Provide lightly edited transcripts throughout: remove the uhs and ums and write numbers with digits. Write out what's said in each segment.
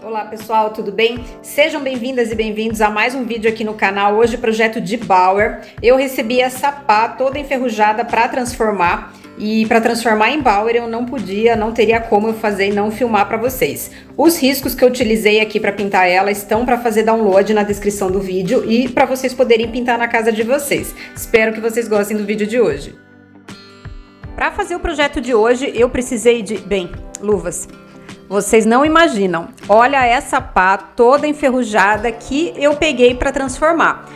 Olá pessoal, tudo bem? Sejam bem-vindas e bem-vindos a mais um vídeo aqui no canal. Hoje projeto de Bauer. Eu recebi essa pá toda enferrujada para transformar. E para transformar em Bauer eu não teria como eu fazer e não filmar para vocês. Os riscos que eu utilizei aqui para pintar ela estão para fazer download na descrição do vídeo e para vocês poderem pintar na casa de vocês. Espero que vocês gostem do vídeo de hoje. Para fazer o projeto de hoje eu precisei de, luvas. Vocês não imaginam, olha essa pá toda enferrujada que eu peguei para transformar.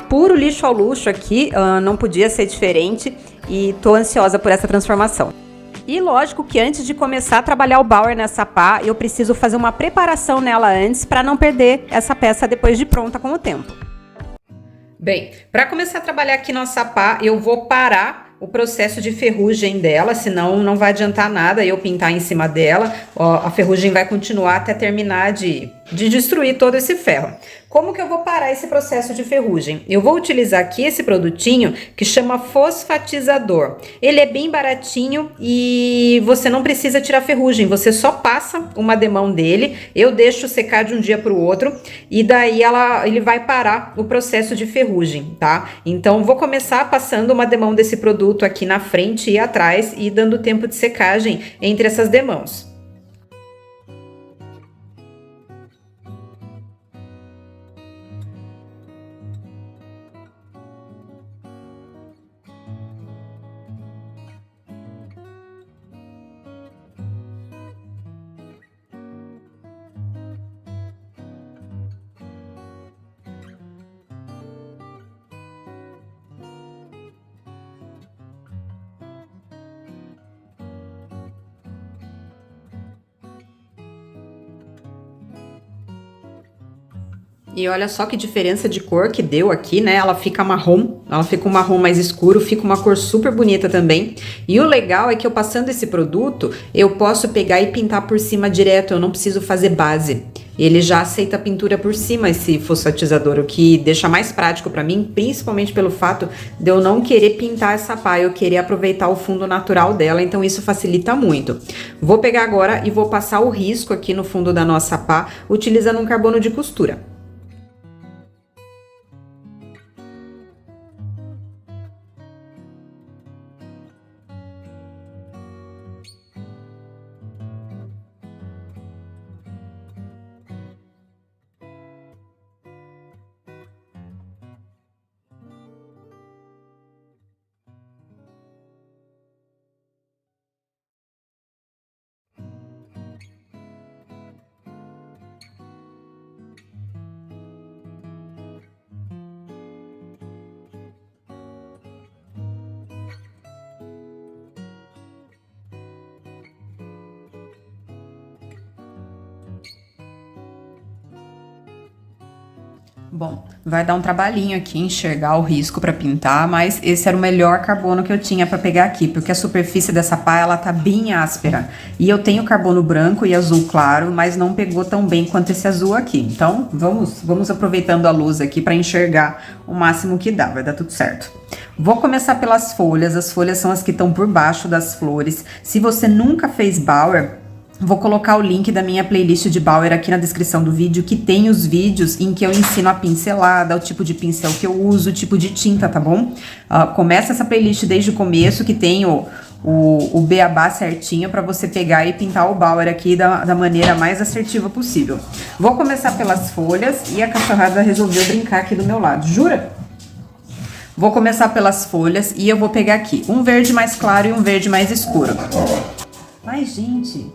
Puro lixo ao luxo aqui, não podia ser diferente e tô ansiosa por essa transformação. E lógico que antes de começar a trabalhar o Bauer nessa pá, eu preciso fazer uma preparação nela antes para não perder essa peça depois de pronta com o tempo. Bem, para começar a trabalhar aqui nossa pá, eu vou parar o processo de ferrugem dela, senão não vai adiantar nada eu pintar em cima dela. A ferrugem vai continuar até terminar de destruir todo esse ferro. Como que eu vou parar esse processo de ferrugem? Eu vou utilizar aqui esse produtinho que chama fosfatizador. Ele é bem baratinho e você não precisa tirar ferrugem, você só passa uma demão dele, eu deixo secar de um dia para o outro e daí ele vai parar o processo de ferrugem, tá? Então vou começar passando uma demão desse produto aqui na frente e atrás e dando tempo de secagem entre essas demãos. E olha só que diferença de cor que deu aqui, né? Ela fica marrom, ela fica um marrom mais escuro, fica uma cor super bonita também. E o legal é que eu passando esse produto, eu posso pegar e pintar por cima direto, eu não preciso fazer base. Ele já aceita a pintura por cima, esse fosfatizador, o que deixa mais prático pra mim, principalmente pelo fato de eu não querer pintar essa pá, eu querer aproveitar o fundo natural dela, então isso facilita muito. Vou pegar agora e vou passar o risco aqui no fundo da nossa pá, utilizando um carbono de costura. Bom, vai dar um trabalhinho aqui enxergar o risco para pintar, mas esse era o melhor carbono que eu tinha para pegar aqui, porque a superfície dessa pá, ela tá bem áspera. E eu tenho carbono branco e azul claro, mas não pegou tão bem quanto esse azul aqui. Então, vamos aproveitando a luz aqui para enxergar o máximo que dá, vai dar tudo certo. Vou começar pelas folhas, as folhas são as que estão por baixo das flores. Se você nunca fez Bauer, vou colocar o link da minha playlist de Bauer aqui na descrição do vídeo, que tem os vídeos em que eu ensino a pincelada, o tipo de pincel que eu uso, o tipo de tinta, tá bom? Começa essa playlist desde o começo, que tem o beabá certinho para você pegar e pintar o Bauer aqui da maneira mais assertiva possível. Vou começar pelas folhas e a cachorrada resolveu brincar aqui do meu lado, jura? Vou começar pelas folhas e eu vou pegar aqui um verde mais claro e um verde mais escuro. Mas, gente,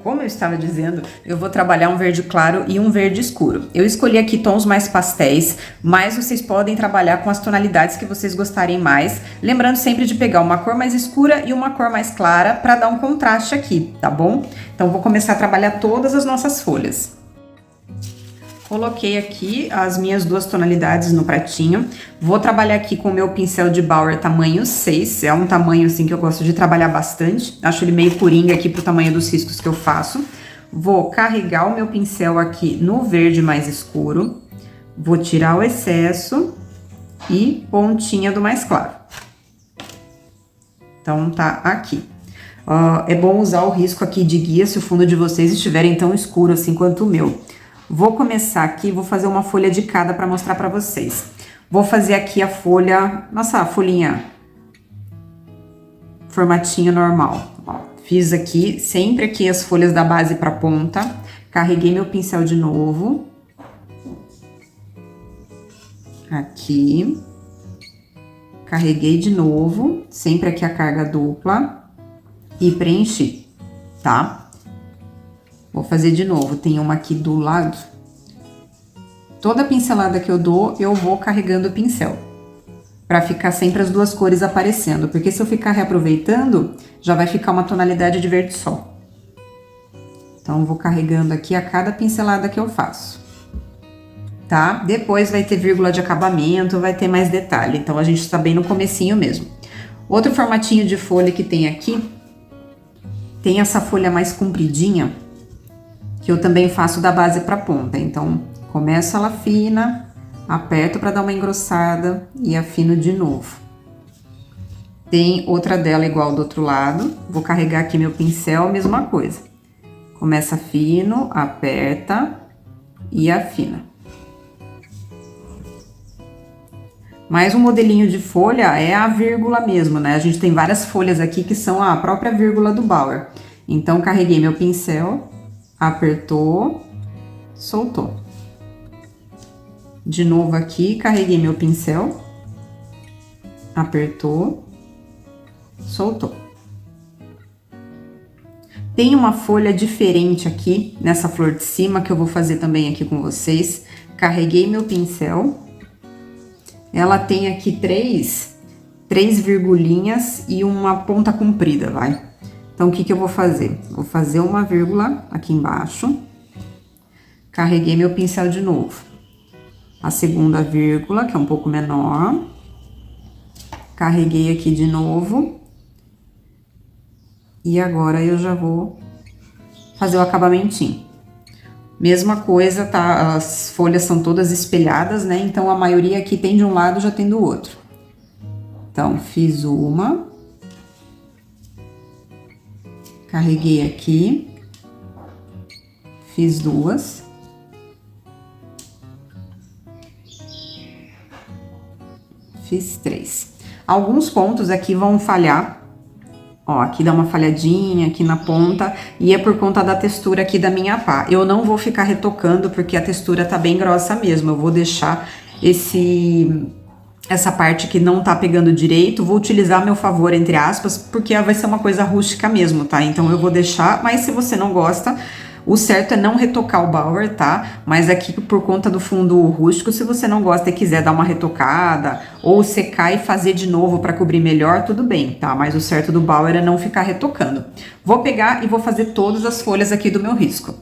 como eu estava dizendo, eu vou trabalhar um verde claro e um verde escuro. Eu escolhi aqui tons mais pastéis, mas vocês podem trabalhar com as tonalidades que vocês gostarem mais. Lembrando sempre de pegar uma cor mais escura e uma cor mais clara para dar um contraste aqui, tá bom? Então, vou começar a trabalhar todas as nossas folhas. Coloquei aqui as minhas duas tonalidades no pratinho. Vou trabalhar aqui com o meu pincel de Bauer tamanho 6. É um tamanho assim que eu gosto de trabalhar bastante. Acho ele meio coringa aqui pro tamanho dos riscos que eu faço. Vou carregar o meu pincel aqui no verde mais escuro. Vou tirar o excesso e pontinha do mais claro. Então, tá aqui. É bom usar o risco aqui de guia se o fundo de vocês estiverem tão escuro assim quanto o meu. Vou começar aqui, vou fazer uma folha de cada para mostrar para vocês. Vou fazer aqui a folha, nossa, folhinha, formatinho normal. Ó, fiz aqui, sempre aqui as folhas da base para ponta. Carreguei meu pincel de novo. Aqui. Carreguei de novo, sempre aqui a carga dupla. E preenchi, tá? Vou fazer de novo, tem uma aqui do lado. Toda pincelada que eu dou, eu vou carregando o pincel. Pra ficar sempre as duas cores aparecendo, porque se eu ficar reaproveitando, já vai ficar uma tonalidade de verde sol. Então, vou carregando aqui a cada pincelada que eu faço. Tá? Depois vai ter vírgula de acabamento, vai ter mais detalhe. Então, a gente tá bem no comecinho mesmo. Outro formatinho de folha que tem aqui, tem essa folha mais compridinha, que eu também faço da base pra ponta. Então, começo ela fina, aperto para dar uma engrossada e afino de novo. Tem outra dela igual do outro lado. Vou carregar aqui meu pincel, mesma coisa. Começa fino, aperta e afina. Mais um modelinho de folha é a vírgula mesmo, né? A gente tem várias folhas aqui que são a própria vírgula do Bauer. Então, carreguei meu pincel, apertou, soltou. De novo aqui, carreguei meu pincel, apertou, soltou. Tem uma folha diferente aqui, nessa flor de cima, que eu vou fazer também aqui com vocês. Carreguei meu pincel. Ela tem aqui três virgulinhas e uma ponta comprida, vai. Então, o que que eu vou fazer? Vou fazer uma vírgula aqui embaixo. Carreguei meu pincel de novo. A segunda vírgula, que é um pouco menor. Carreguei aqui de novo. E agora eu já vou fazer o acabamentinho. Mesma coisa, tá? As folhas são todas espelhadas, né? Então, a maioria aqui tem de um lado, já tem do outro. Então, fiz uma. Carreguei aqui. Fiz duas. Fiz três. Alguns pontos aqui vão falhar. Ó, aqui dá uma falhadinha aqui na ponta, e é por conta da textura aqui da minha pá. Eu não vou ficar retocando, porque a textura tá bem grossa mesmo. Eu vou deixar essa parte que não tá pegando direito, vou utilizar a meu favor, entre aspas, porque vai ser uma coisa rústica mesmo, tá? Então, eu vou deixar, mas se você não gosta, o certo é não retocar o Bauer, tá? Mas aqui, por conta do fundo rústico, se você não gosta e quiser dar uma retocada, ou secar e fazer de novo para cobrir melhor, tudo bem, tá? Mas o certo do Bauer é não ficar retocando. Vou pegar e vou fazer todas as folhas aqui do meu risco.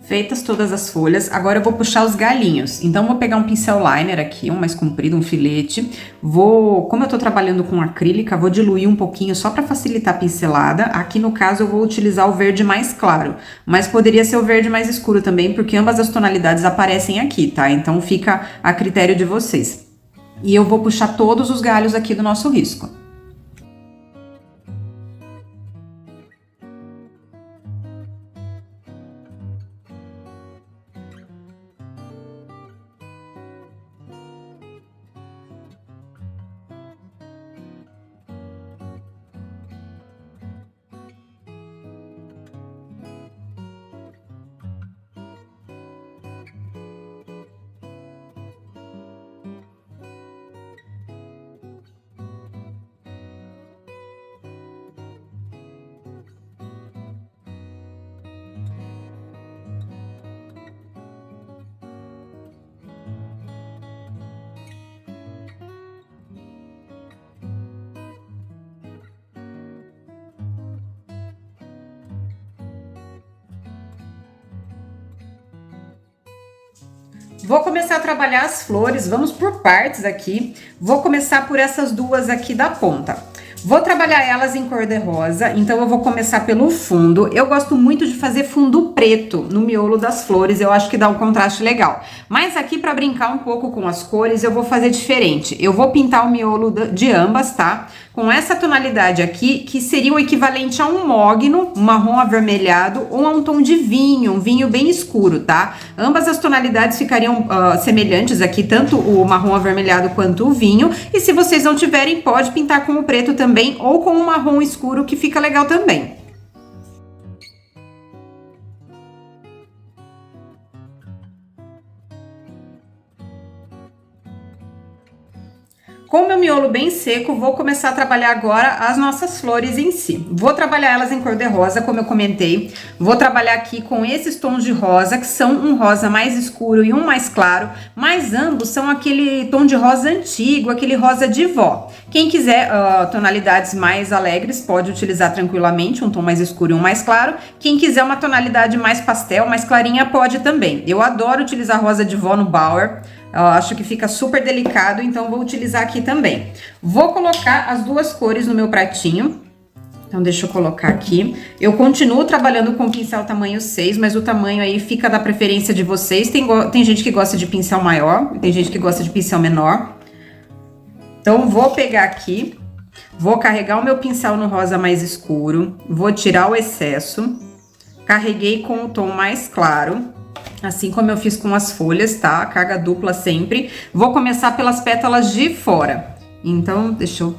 Feitas todas as folhas, agora eu vou puxar os galinhos. Então, vou pegar um pincel liner aqui, um mais comprido, um filete. Como eu tô trabalhando com acrílica, vou diluir um pouquinho só para facilitar a pincelada. Aqui, no caso, eu vou utilizar o verde mais claro, mas poderia ser o verde mais escuro também, porque ambas as tonalidades aparecem aqui, tá? Então, fica a critério de vocês. E eu vou puxar todos os galhos aqui do nosso risco. Vou começar a trabalhar as flores, vamos por partes aqui. Vou começar por essas duas aqui da ponta. Vou trabalhar elas em cor de rosa, então eu vou começar pelo fundo. Eu gosto muito de fazer fundo preto no miolo das flores, eu acho que dá um contraste legal. Mas aqui, para brincar um pouco com as cores, eu vou fazer diferente. Eu vou pintar o miolo de ambas, tá? Com essa tonalidade aqui, que seria o equivalente a um mogno, um marrom avermelhado, ou a um tom de vinho, um vinho bem escuro, tá? Ambas as tonalidades ficariam semelhantes aqui, tanto o marrom avermelhado quanto o vinho. E se vocês não tiverem, pode pintar com o preto também, ou com o marrom escuro, que fica legal também. Com o meu miolo bem seco, vou começar a trabalhar agora as nossas flores em si. Vou trabalhar elas em cor de rosa, como eu comentei. Vou trabalhar aqui com esses tons de rosa, que são um rosa mais escuro e um mais claro, mas ambos são aquele tom de rosa antigo, aquele rosa de vó. Quem quiser tonalidades mais alegres, pode utilizar tranquilamente um tom mais escuro e um mais claro. Quem quiser uma tonalidade mais pastel, mais clarinha, pode também. Eu adoro utilizar rosa de vó no Bauer. Eu acho que fica super delicado, então vou utilizar aqui também. Vou colocar as duas cores no meu pratinho. Então, deixa eu colocar aqui. Eu continuo trabalhando com pincel tamanho 6, mas o tamanho aí fica da preferência de vocês. Tem gente que gosta de pincel maior, tem gente que gosta de pincel menor. Então, vou pegar aqui, vou carregar o meu pincel no rosa mais escuro, vou tirar o excesso, carreguei com o tom mais claro. Assim como eu fiz com as folhas, tá? Carga dupla sempre. Vou começar pelas pétalas de fora. Então, deixa eu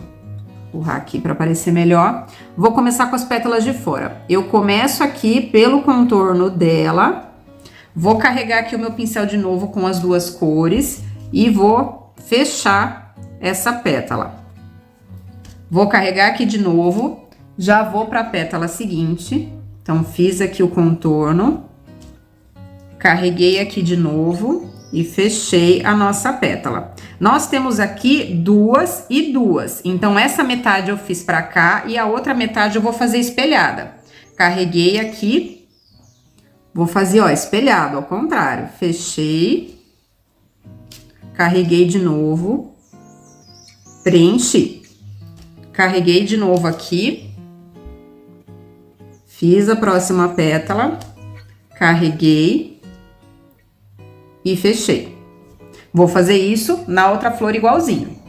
empurrar aqui para aparecer melhor. Vou começar com as pétalas de fora. Eu começo aqui pelo contorno dela. Vou carregar aqui o meu pincel de novo com as duas cores. E vou fechar essa pétala. Vou carregar aqui de novo. Já vou para a pétala seguinte. Então, fiz aqui o contorno. Carreguei aqui de novo e fechei a nossa pétala. Nós temos aqui duas e duas, então essa metade eu fiz pra cá e a outra metade eu vou fazer espelhada. Carreguei aqui, vou fazer, ó, espelhado, ao contrário. Fechei, carreguei de novo, preenchi. Carreguei de novo aqui, fiz a próxima pétala, carreguei e fechei. Vou fazer isso na outra flor igualzinho.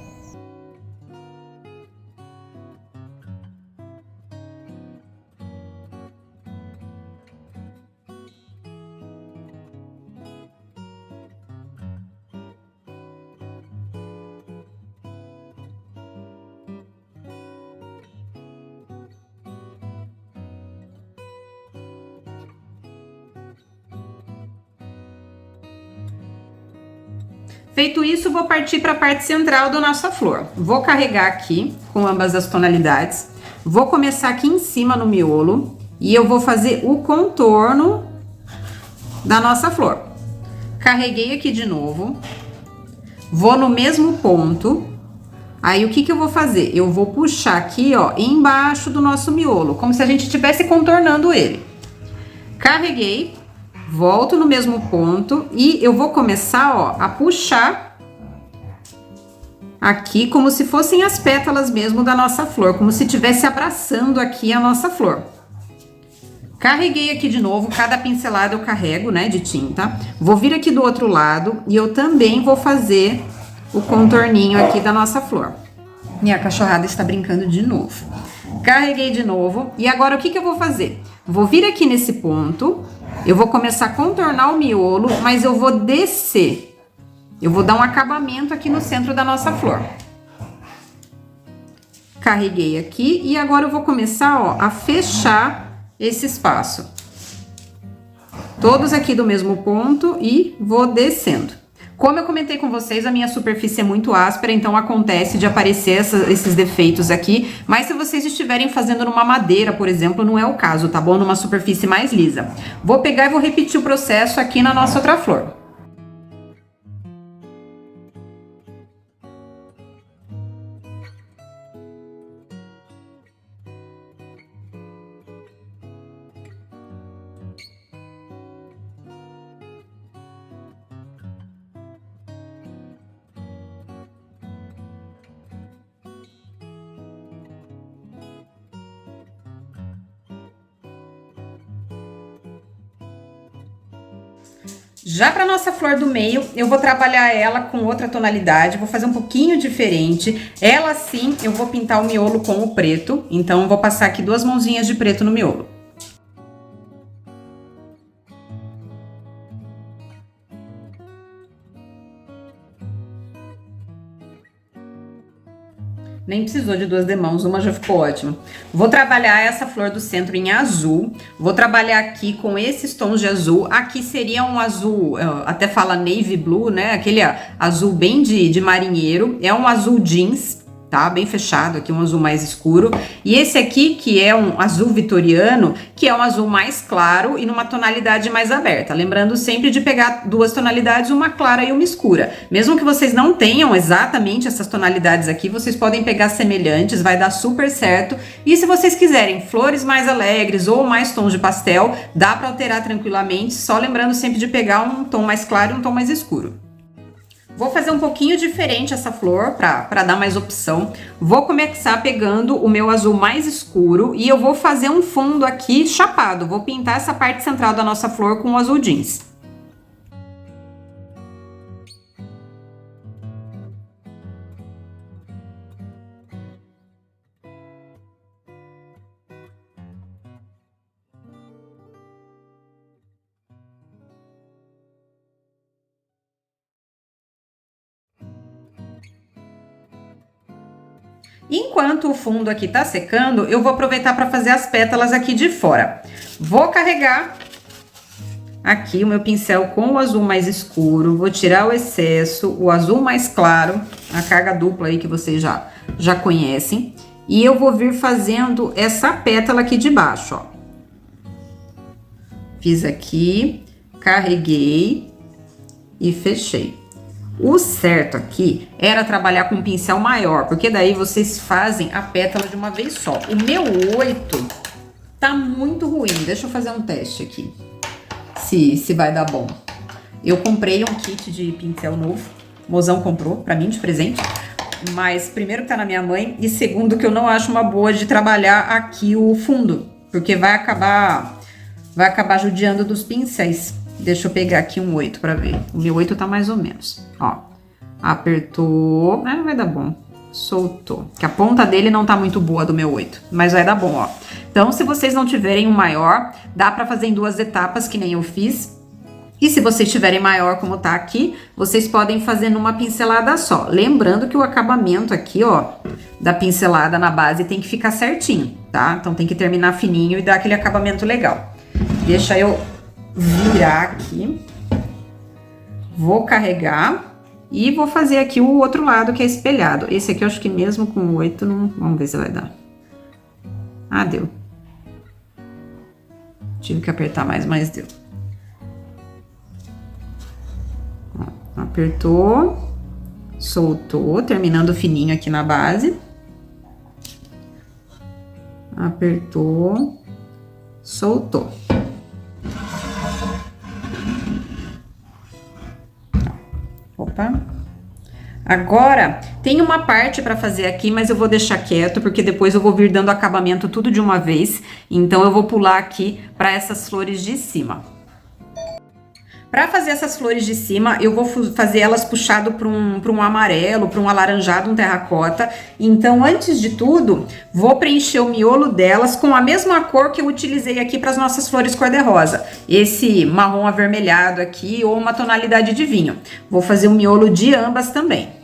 Feito isso, vou partir para a parte central da nossa flor. Vou carregar aqui com ambas as tonalidades. Vou começar aqui em cima no miolo e eu vou fazer o contorno da nossa flor. Carreguei aqui de novo. Vou no mesmo ponto. Aí, o que que eu vou fazer? Eu vou puxar aqui, ó, embaixo do nosso miolo, como se a gente estivesse contornando ele. Carreguei, volto no mesmo ponto e eu vou começar, ó, a puxar aqui como se fossem as pétalas mesmo da nossa flor, como se estivesse abraçando aqui a nossa flor. Carreguei aqui de novo, cada pincelada eu carrego, né, de tinta. Vou vir aqui do outro lado e eu também vou fazer o contorninho aqui da nossa flor. Minha cachorrada está brincando de novo. Carreguei de novo e agora o que eu vou fazer? Vou vir aqui nesse ponto, eu vou começar a contornar o miolo, mas eu vou descer. Eu vou dar um acabamento aqui no centro da nossa flor. Carreguei aqui e agora eu vou começar, ó, a fechar esse espaço. Todos aqui do mesmo ponto e vou descendo. Como eu comentei com vocês, a minha superfície é muito áspera, então acontece de aparecer esses defeitos aqui, mas se vocês estiverem fazendo numa madeira, por exemplo, não é o caso, tá bom? Numa superfície mais lisa. Vou pegar e vou repetir o processo aqui na nossa outra flor. Já para nossa flor do meio, eu vou trabalhar ela com outra tonalidade, vou fazer um pouquinho diferente. Ela sim, eu vou pintar o miolo com o preto, então eu vou passar aqui 2 mãozinhas de preto no miolo. Nem precisou de 2 demãos, uma já ficou ótima. Vou trabalhar essa flor do centro em azul. Vou trabalhar aqui com esses tons de azul. Aqui seria um azul, até fala navy blue, né? Aquele azul bem de marinheiro. É um azul jeans, tá? Bem fechado aqui, um azul mais escuro. E esse aqui, que é um azul vitoriano, que é um azul mais claro e numa tonalidade mais aberta. Lembrando sempre de pegar 2 tonalidades, uma clara e uma escura. Mesmo que vocês não tenham exatamente essas tonalidades aqui, vocês podem pegar semelhantes, vai dar super certo. E se vocês quiserem flores mais alegres ou mais tons de pastel, dá para alterar tranquilamente, só lembrando sempre de pegar um tom mais claro e um tom mais escuro. Vou fazer um pouquinho diferente essa flor para dar mais opção. Vou começar pegando o meu azul mais escuro e eu vou fazer um fundo aqui chapado. Vou pintar essa parte central da nossa flor com o azul jeans. Enquanto o fundo aqui tá secando, eu vou aproveitar para fazer as pétalas aqui de fora. Vou carregar aqui o meu pincel com o azul mais escuro, vou tirar o excesso, o azul mais claro, a carga dupla aí que vocês já conhecem. E eu vou vir fazendo essa pétala aqui de baixo, ó. Fiz aqui, carreguei e fechei. O certo aqui era trabalhar com um pincel maior, porque daí vocês fazem a pétala de uma vez só. O meu 8 tá muito ruim. Deixa eu fazer um teste aqui, se vai dar bom. Eu comprei um kit de pincel novo, o mozão comprou pra mim de presente. Mas primeiro que tá na minha mãe e segundo que eu não acho uma boa de trabalhar aqui o fundo, porque vai acabar judiando dos pincéis. Deixa eu pegar aqui um 8 pra ver. O meu 8 tá mais ou menos. Ó, apertou. Ah, vai dar bom. Soltou. Que a ponta dele não tá muito boa do meu 8, mas vai dar bom, ó. Então, se vocês não tiverem um maior, dá pra fazer em 2 etapas, que nem eu fiz. E se vocês tiverem maior, como tá aqui, vocês podem fazer numa pincelada só. Lembrando que o acabamento aqui, ó, da pincelada na base tem que ficar certinho, tá? Então, tem que terminar fininho e dar aquele acabamento legal. Deixa eu virar aqui, vou carregar e vou fazer aqui o outro lado que é espelhado. Esse aqui eu acho que mesmo com 8 não... Vamos ver se vai dar. Ah, deu. Tive que apertar mais, mas deu. Ó, apertou, soltou, terminando fininho aqui na base. Apertou, soltou. pá. Agora, tem uma parte para fazer aqui, mas eu vou deixar quieto, porque depois eu vou vir dando acabamento tudo de uma vez. Então, eu vou pular aqui para essas flores de cima. Para fazer essas flores de cima, eu vou fazer elas puxado para um amarelo, para um alaranjado, um terracota. Então, antes de tudo, vou preencher o miolo delas com a mesma cor que eu utilizei aqui para as nossas flores cor-de-rosa. Esse marrom avermelhado aqui ou uma tonalidade de vinho. Vou fazer o miolo de ambas também.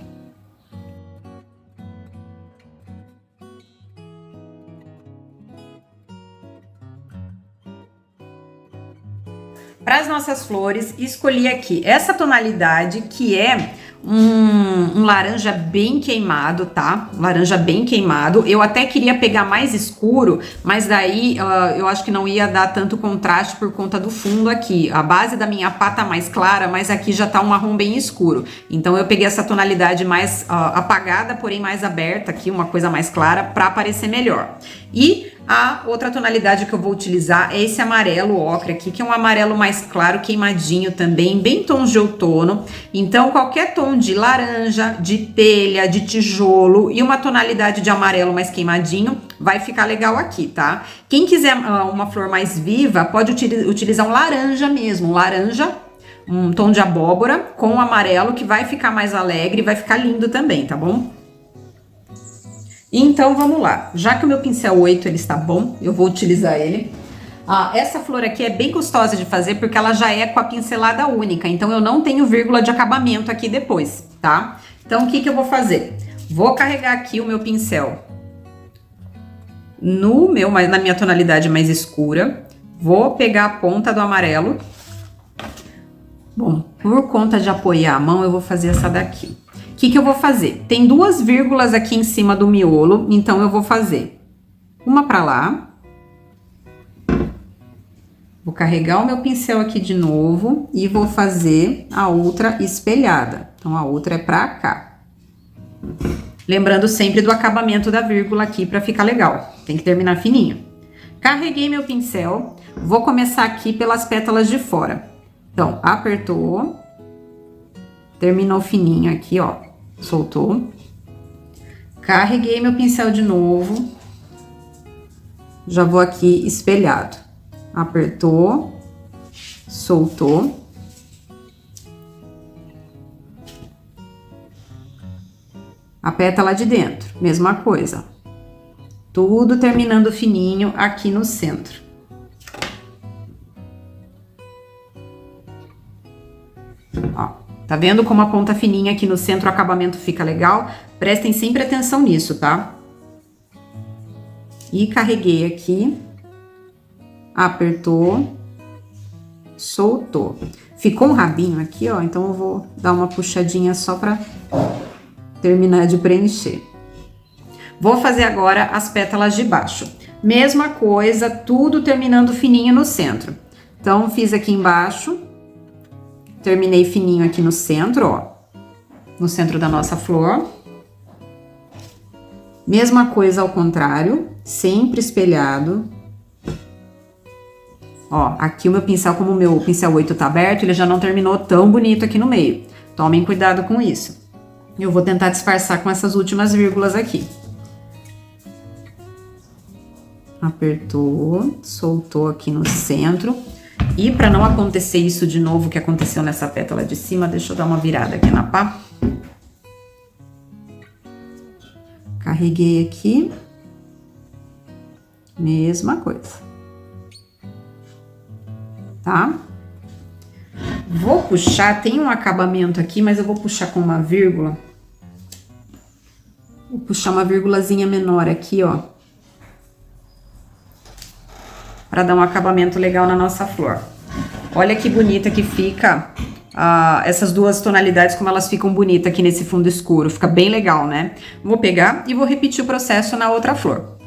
Para as nossas flores, escolhi aqui essa tonalidade que é um laranja bem queimado, tá? Laranja bem queimado. Eu até queria pegar mais escuro, mas daí eu acho que não ia dar tanto contraste por conta do fundo aqui. A base da minha pá tá mais clara, mas aqui já tá um marrom bem escuro. Então eu peguei essa tonalidade mais apagada, porém mais aberta aqui, uma coisa mais clara, para aparecer melhor. E a outra tonalidade que eu vou utilizar é esse amarelo ocre aqui, que é um amarelo mais claro, queimadinho também, bem tons de outono. Então, qualquer tom de laranja, de telha, de tijolo e uma tonalidade de amarelo mais queimadinho vai ficar legal aqui, tá? Quem quiser uma flor mais viva, pode utilizar um laranja mesmo, um laranja, um tom de abóbora com amarelo, que vai ficar mais alegre e vai ficar lindo também, tá bom? Então, vamos lá. Já que o meu pincel 8 ele está bom, eu vou utilizar ele. Essa flor aqui é bem gostosa de fazer porque ela já é com a pincelada única. Então, eu não tenho vírgula de acabamento aqui depois, tá? Então, o que eu vou fazer? Vou carregar aqui o meu pincel na minha tonalidade mais escura. Vou pegar a ponta do amarelo. Bom, por conta de apoiar a mão, eu vou fazer essa daqui. O que eu vou fazer? Tem duas vírgulas aqui em cima do miolo, então eu vou fazer uma para lá. Vou carregar o meu pincel aqui de novo e vou fazer a outra espelhada. Então, a outra é para cá. Lembrando sempre do acabamento da vírgula aqui para ficar legal. Tem que terminar fininho. Carreguei meu pincel, vou começar aqui pelas pétalas de fora. Então, apertou, terminou fininho aqui, ó. Soltou. Carreguei meu pincel de novo. Já vou aqui espelhado. Apertou. Soltou. A pétala de dentro, mesma coisa. Tudo terminando fininho aqui no centro. Ó. Tá vendo como a ponta fininha aqui no centro, o acabamento fica legal? Prestem sempre atenção nisso, tá? E carreguei aqui. Apertou. Soltou. Ficou um rabinho aqui, ó. Então, eu vou dar uma puxadinha só pra terminar de preencher. Vou fazer agora as pétalas de baixo. Mesma coisa, tudo terminando fininho no centro. Então, fiz aqui embaixo. Terminei fininho aqui no centro, ó. No centro da nossa flor. Mesma coisa ao contrário, sempre espelhado. Ó, aqui o meu pincel, como o meu pincel 8 tá aberto, ele já não terminou tão bonito aqui no meio. Tomem cuidado com isso. Eu vou tentar disfarçar com essas últimas vírgulas aqui. Apertou, soltou aqui no centro. E para não acontecer isso de novo que aconteceu nessa pétala de cima, deixa eu dar uma virada aqui na pá. Carreguei aqui. Mesma coisa. Tá? Vou puxar, tem um acabamento aqui, mas eu vou puxar com uma vírgula. Vou puxar uma vírgulazinha menor aqui, ó. Para dar um acabamento legal na nossa flor. Olha que bonita que fica essas duas tonalidades, como elas ficam bonitas aqui nesse fundo escuro. Fica bem legal, né? Vou pegar e vou repetir o processo na outra flor.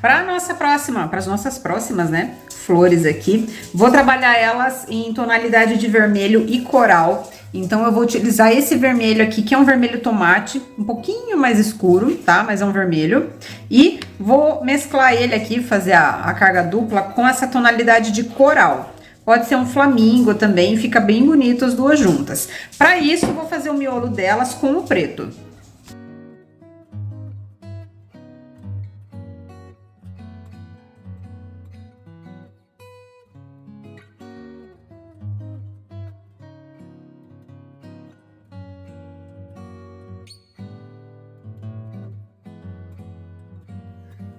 Para as nossas próximas, né, flores aqui, vou trabalhar elas em tonalidade de vermelho e coral. Então eu vou utilizar esse vermelho aqui, que é um vermelho tomate, um pouquinho mais escuro, tá? Mas é um vermelho. E vou mesclar ele aqui, fazer a carga dupla com essa tonalidade de coral. Pode ser um flamingo também, fica bem bonito as duas juntas. Para isso, eu vou fazer o miolo delas com o preto.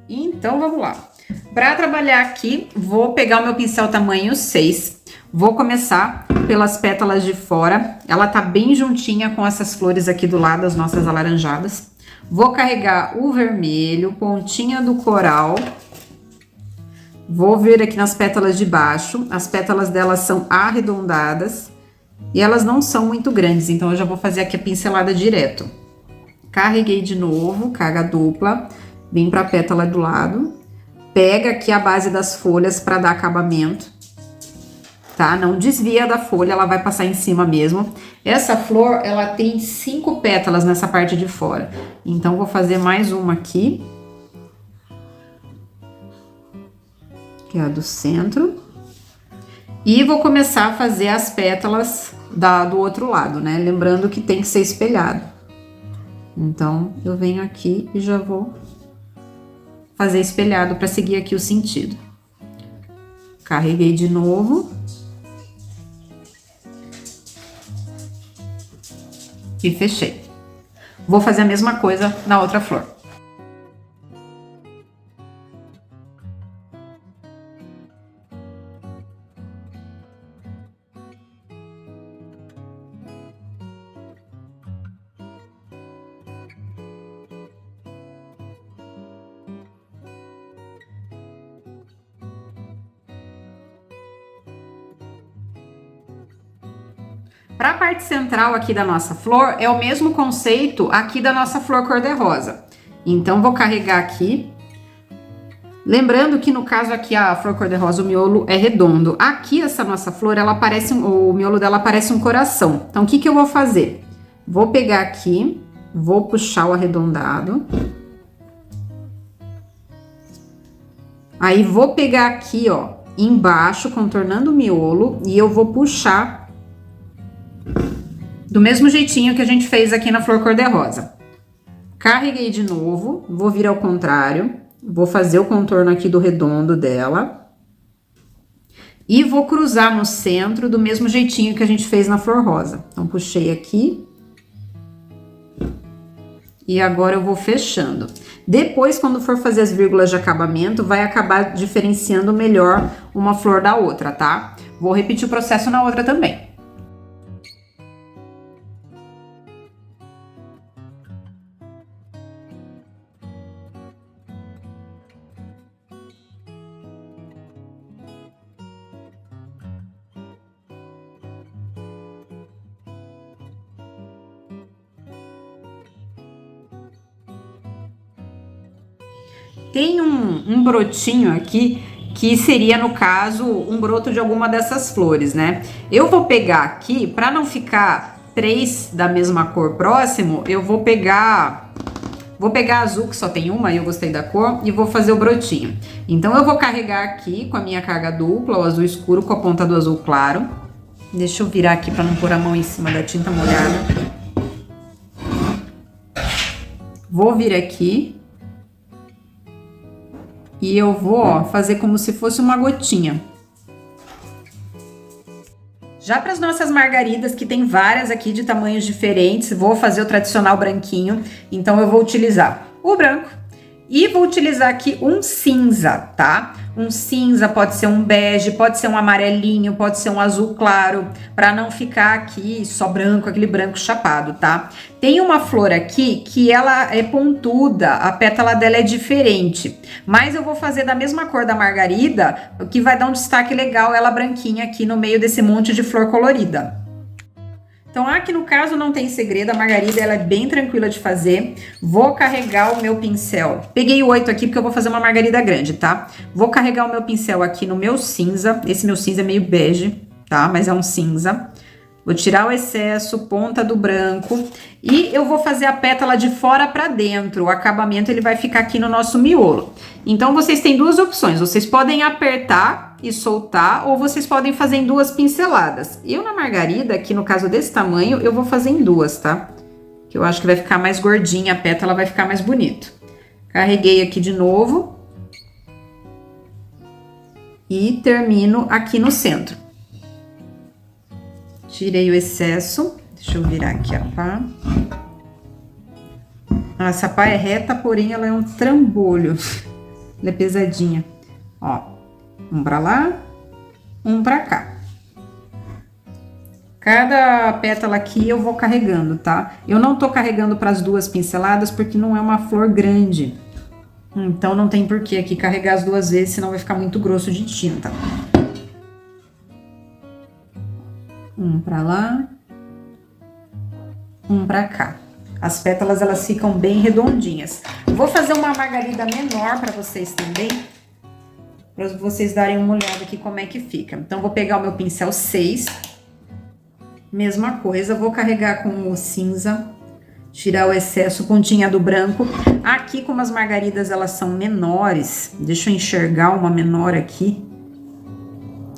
Então, vamos lá. Para trabalhar aqui, vou pegar o meu pincel tamanho 6. Vou começar pelas pétalas de fora. Ela tá bem juntinha com essas flores aqui do lado, as nossas alaranjadas. Vou carregar o vermelho, pontinha do coral. Vou vir aqui nas pétalas de baixo. As pétalas delas são arredondadas e elas não são muito grandes, então eu já vou fazer aqui a pincelada direto. Carreguei de novo, carga dupla. Vem para a pétala do lado, pega aqui a base das folhas para dar acabamento, tá? Não desvia da folha, ela vai passar em cima mesmo. Essa flor, ela tem 5 pétalas nessa parte de fora, então vou fazer mais uma aqui, que é a do centro, e vou começar a fazer as pétalas do outro lado, né? Lembrando que tem que ser espelhado. Então, eu venho aqui e já vou fazer espelhado para seguir aqui o sentido. Carreguei de novo. E fechei. Vou fazer a mesma coisa na outra flor. Para a parte central aqui da nossa flor, é o mesmo conceito aqui da nossa flor cor-de-rosa. Então, vou carregar aqui. Lembrando que no caso aqui, a flor cor-de-rosa, o miolo é redondo. Aqui, essa nossa flor, ela parece, o miolo dela parece um coração. Então, o que que eu vou fazer? Vou pegar aqui, vou puxar o arredondado. Aí, vou pegar aqui, ó, embaixo, contornando o miolo, e eu vou puxar do mesmo jeitinho que a gente fez aqui na flor cor-de-rosa. Carreguei de novo, vou vir ao contrário, vou fazer o contorno aqui do redondo dela. E vou cruzar no centro do mesmo jeitinho que a gente fez na flor rosa. Então, puxei aqui. E agora eu vou fechando. Depois, quando for fazer as vírgulas de acabamento, vai acabar diferenciando melhor uma flor da outra, tá? Vou repetir o processo na outra também. Tem um brotinho aqui que seria, no caso, um broto de alguma dessas flores, né? Eu vou pegar aqui, para não ficar 3 da mesma cor próximo, eu vou pegar azul, que só tem uma e eu gostei da cor, e vou fazer o brotinho. Então, eu vou carregar aqui com a minha carga dupla, o azul escuro com a ponta do azul claro. Deixa eu virar aqui para não pôr a mão em cima da tinta molhada. Vou vir aqui. E eu vou, ó, fazer como se fosse uma gotinha. Já para as nossas margaridas, que tem várias aqui de tamanhos diferentes, vou fazer o tradicional branquinho. Então, eu vou utilizar o branco e vou utilizar aqui um cinza, tá? Um cinza, pode ser um bege, pode ser um amarelinho, pode ser um azul claro, para não ficar aqui só branco, aquele branco chapado, tá? Tem uma flor aqui que ela é pontuda, a pétala dela é diferente, mas eu vou fazer da mesma cor da margarida, o que vai dar um destaque legal, ela branquinha aqui no meio desse monte de flor colorida. Então aqui no caso não tem segredo, a margarida ela é bem tranquila de fazer. Vou carregar o meu pincel. Peguei o 8 aqui porque eu vou fazer uma margarida grande, tá? Vou carregar o meu pincel aqui no meu cinza. Esse meu cinza é meio bege, tá? Mas é um cinza. Vou tirar o excesso, ponta do branco. E eu vou fazer a pétala de fora para dentro. O acabamento ele vai ficar aqui no nosso miolo. Então vocês têm duas opções. Vocês podem apertar e soltar, ou vocês podem fazer em duas pinceladas. Eu na margarida, aqui no caso desse tamanho, eu vou fazer em duas, tá? Que eu acho que vai ficar mais gordinha, a pétala vai ficar mais bonito. Carreguei aqui de novo. E termino aqui no centro. Tirei o excesso. Deixa eu virar aqui a pá. Essa pá é reta, porém ela é um trambolho. Ela é pesadinha. Ó. Um pra lá, um pra cá. Cada pétala aqui eu vou carregando, tá? Eu não tô carregando pras duas pinceladas porque não é uma flor grande. Então não tem porquê aqui carregar as duas vezes, senão vai ficar muito grosso de tinta. Um pra lá, um pra cá. As pétalas elas ficam bem redondinhas. Vou fazer uma margarida menor pra vocês também, para vocês darem uma olhada aqui como é que fica. Então, vou pegar o meu pincel 6, mesma coisa, vou carregar com o cinza, tirar o excesso, pontinha do branco. Aqui, como as margaridas elas são menores, deixa eu enxergar uma menor aqui,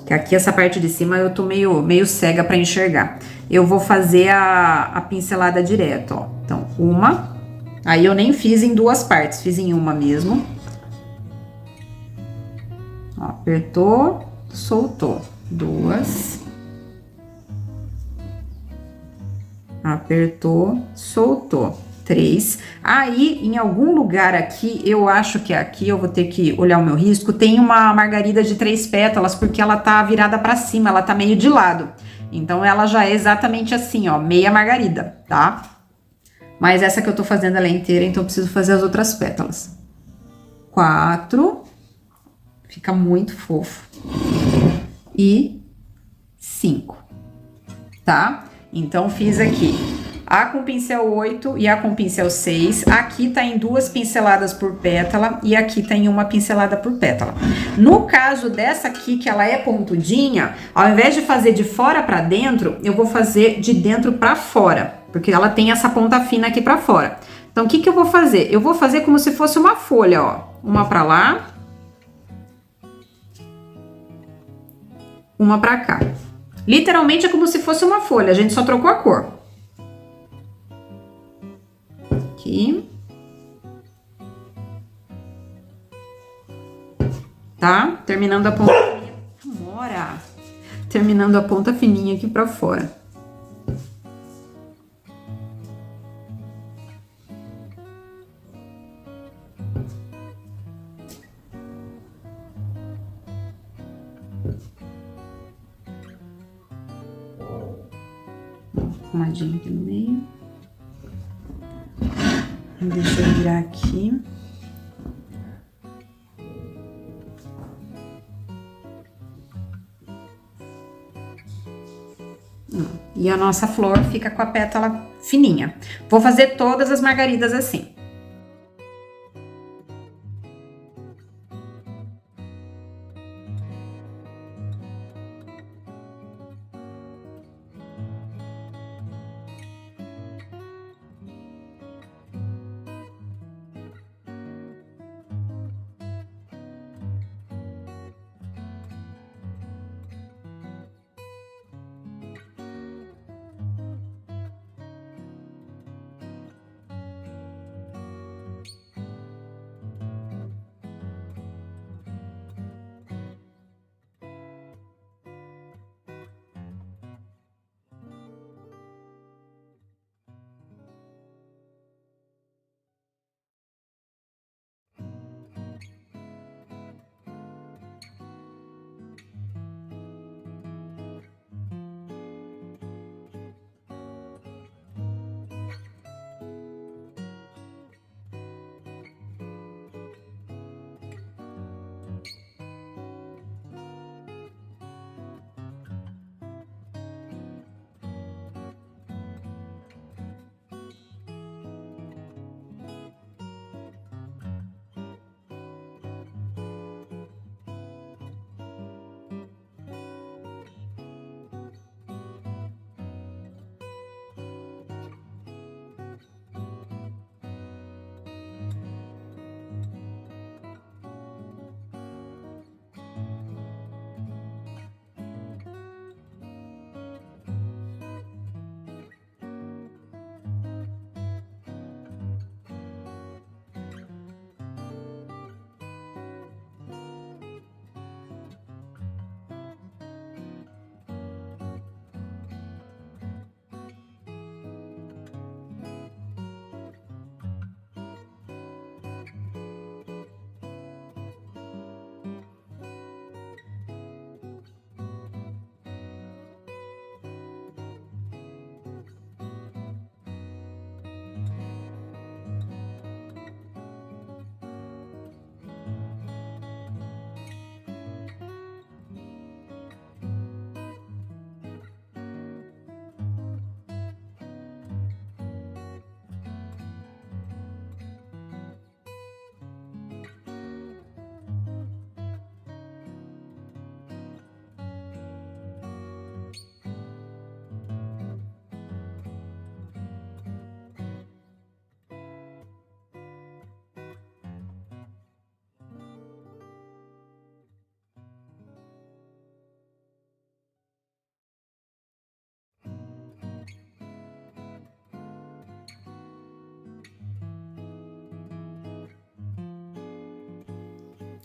que aqui essa parte de cima eu tô meio cega para enxergar. Eu vou fazer a pincelada direto, ó. Então, uma, aí eu nem fiz em duas partes, fiz em uma mesmo. Ó, apertou, soltou. Duas. Apertou, soltou. 3. Aí, em algum lugar aqui, eu acho que aqui eu vou ter que olhar o meu risco, tem uma margarida de 3 pétalas, porque ela tá virada pra cima, ela tá meio de lado. Então, ela já é exatamente assim, ó, meia margarida, tá? Mas essa que eu tô fazendo, ela é inteira, então eu preciso fazer as outras pétalas. 4. Fica muito fofo. E 5, tá? Então, fiz aqui a com pincel 8 e a com pincel 6. Aqui tá em 2 pinceladas por pétala e aqui tá em 1 pincelada por pétala. No caso dessa aqui, que ela é pontudinha, ao invés de fazer de fora pra dentro, eu vou fazer de dentro pra fora, porque ela tem essa ponta fina aqui pra fora. Então, o que que eu vou fazer? Eu vou fazer como se fosse uma folha, ó. Uma pra lá, uma pra cá. Literalmente é como se fosse uma folha, a gente só trocou a cor. Aqui. Tá? Terminando a ponta fininha. Amora! Terminando a ponta fininha aqui pra fora. Arrumadinho aqui no meio. Deixa eu virar aqui. E a nossa flor fica com a pétala fininha. Vou fazer todas as margaridas assim.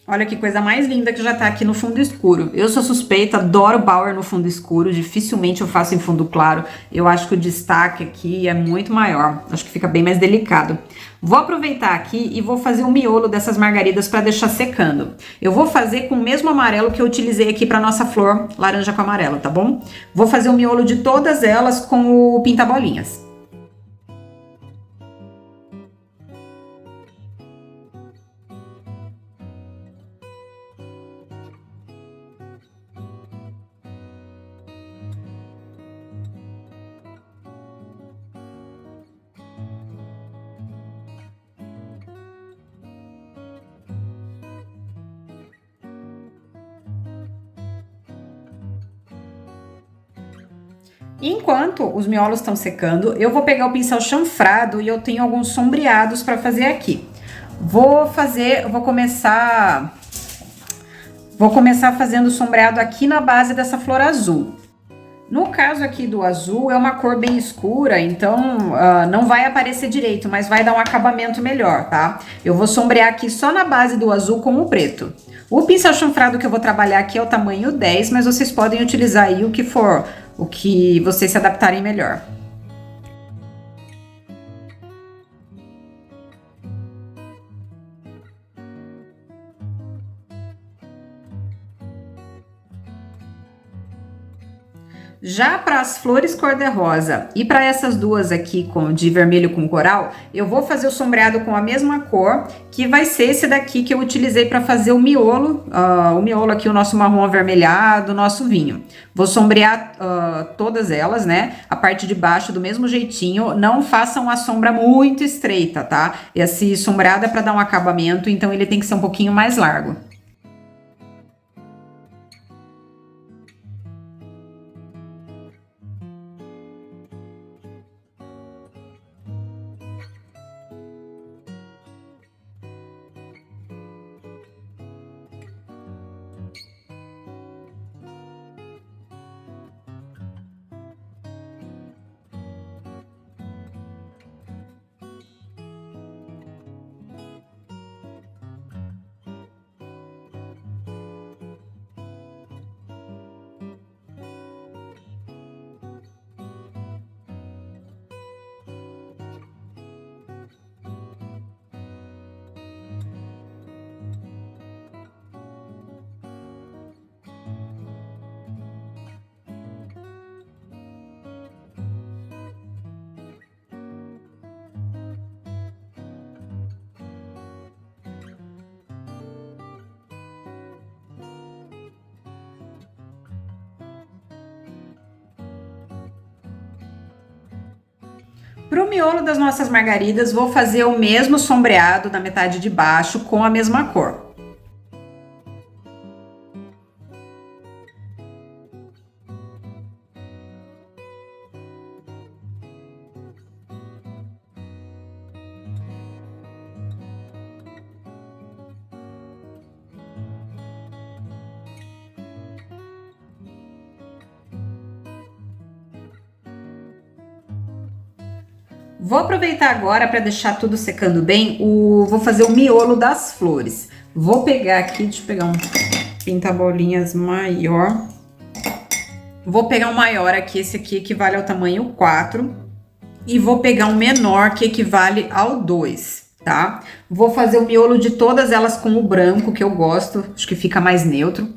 Olha que coisa mais linda que já tá aqui no fundo escuro. Eu sou suspeita, adoro Bauer no fundo escuro, dificilmente eu faço em fundo claro. Eu acho que o destaque aqui é muito maior, acho que fica bem mais delicado. Vou aproveitar aqui e vou fazer o miolo dessas margaridas para deixar secando. Eu vou fazer com o mesmo amarelo que eu utilizei aqui para nossa flor laranja com amarelo, tá bom? Vou fazer o miolo de todas elas com o pinta-bolinhas. Enquanto os miolos estão secando, eu vou pegar o pincel chanfrado e eu tenho alguns sombreados para fazer aqui. Vou começar fazendo sombreado aqui na base dessa flor azul. No caso aqui do azul, é uma cor bem escura, então não vai aparecer direito, mas vai dar um acabamento melhor, tá? Eu vou sombrear aqui só na base do azul com o preto. O pincel chanfrado que eu vou trabalhar aqui é o tamanho 10, mas vocês podem utilizar aí o que for, o que vocês se adaptarem melhor. Já para as flores cor-de-rosa e para essas duas aqui de vermelho com coral, eu vou fazer o sombreado com a mesma cor, que vai ser esse daqui que eu utilizei para fazer o miolo aqui, o nosso marrom avermelhado, o nosso vinho. Vou sombrear todas elas, né? A parte de baixo do mesmo jeitinho, não façam a sombra muito estreita, tá? Esse sombreado é para dar um acabamento, então ele tem que ser um pouquinho mais largo. Para o miolo das nossas margaridas, vou fazer o mesmo sombreado na metade de baixo com a mesma cor. Vou aproveitar agora para deixar tudo secando bem, vou fazer o miolo das flores. Vou pegar aqui, deixa eu pegar um pinta-bolinhas maior. Vou pegar um maior aqui, esse aqui equivale ao tamanho 4. E vou pegar um menor que equivale ao 2, tá? Vou fazer o miolo de todas elas com o branco, que eu gosto, acho que fica mais neutro.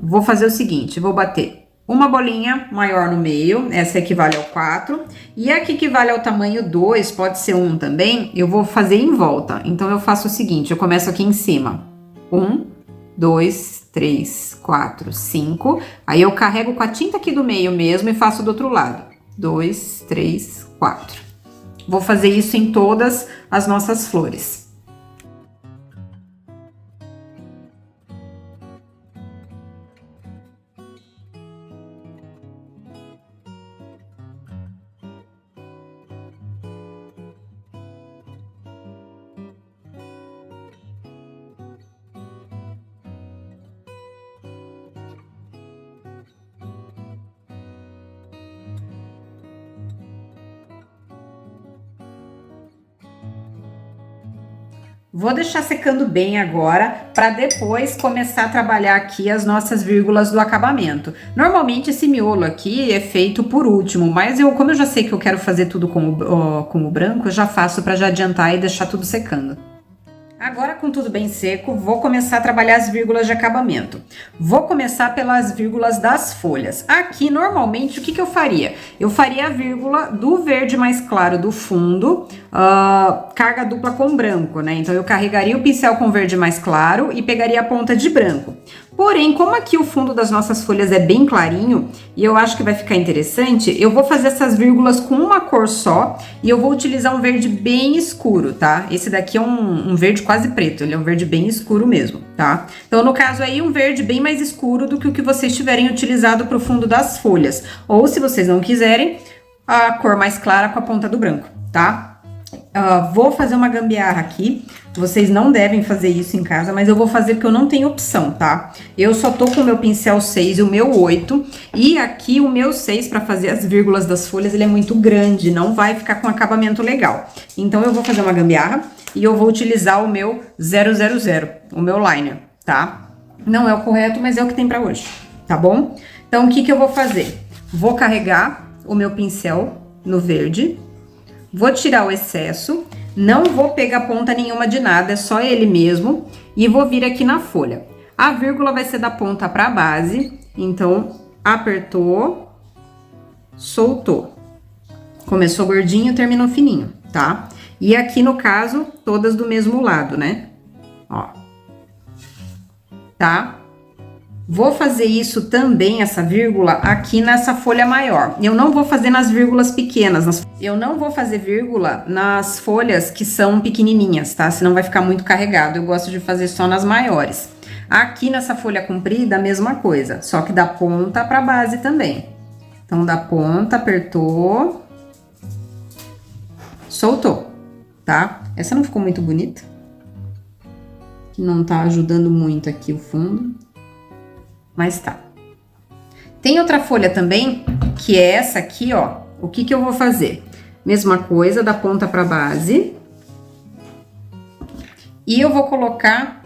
Vou fazer o seguinte, vou bater uma bolinha maior no meio, essa equivale ao 4, e a que equivale ao tamanho 2, pode ser 1 também, eu vou fazer em volta. Então, eu faço o seguinte, eu começo aqui em cima. 1, 2, 3, 4, 5. Aí, eu carrego com a tinta aqui do meio mesmo e faço do outro lado. 2, 3, 4. Vou fazer isso em todas as nossas flores. Vou deixar secando bem agora, para depois começar a trabalhar aqui as nossas vírgulas do acabamento. Normalmente esse miolo aqui é feito por último, mas como eu já sei que eu quero fazer tudo com o branco, eu já faço para já adiantar e deixar tudo secando. Agora, com tudo bem seco, vou começar a trabalhar as vírgulas de acabamento. Vou começar pelas vírgulas das folhas. Aqui, normalmente, o que eu faria? Eu faria a vírgula do verde mais claro do fundo, carga dupla com branco, né? Então, eu carregaria o pincel com verde mais claro e pegaria a ponta de branco. Porém, como aqui o fundo das nossas folhas é bem clarinho, e eu acho que vai ficar interessante, eu vou fazer essas vírgulas com uma cor só, e eu vou utilizar um verde bem escuro, tá? Esse daqui é um verde quase preto, ele é um verde bem escuro mesmo, tá? Então, no caso aí, um verde bem mais escuro do que o que vocês tiverem utilizado para o fundo das folhas. Ou, se vocês não quiserem, a cor mais clara com a ponta do branco, tá? Vou fazer uma gambiarra aqui. Vocês não devem fazer isso em casa, mas eu vou fazer porque eu não tenho opção, tá? Eu só tô com o meu pincel 6 e o meu 8. E aqui o meu 6, para fazer as vírgulas das folhas, ele é muito grande, não vai ficar com acabamento legal. Então, eu vou fazer uma gambiarra e eu vou utilizar o meu 000, o meu liner, tá? Não é o correto, mas é o que tem pra hoje, tá bom? Então, o que eu vou fazer? Vou carregar o meu pincel no verde. Vou tirar o excesso, não vou pegar ponta nenhuma de nada, é só ele mesmo, e vou vir aqui na folha. A vírgula vai ser da ponta para a base, então apertou, soltou. Começou gordinho, terminou fininho, tá? E aqui no caso, todas do mesmo lado, né? Ó. Tá? Vou fazer isso também, essa vírgula, aqui nessa folha maior. Eu não vou fazer nas vírgulas pequenas. Eu não vou fazer vírgula nas folhas que são pequenininhas, tá? Senão vai ficar muito carregado. Eu gosto de fazer só nas maiores. Aqui nessa folha comprida, a mesma coisa. Só que da ponta pra base também. Então, da ponta, apertou. Soltou, tá? Essa não ficou muito bonita. Não tá ajudando muito aqui o fundo. Mas tá. Tem outra folha também, que é essa aqui, ó. O que eu vou fazer? Mesma coisa, da ponta pra base. E eu vou colocar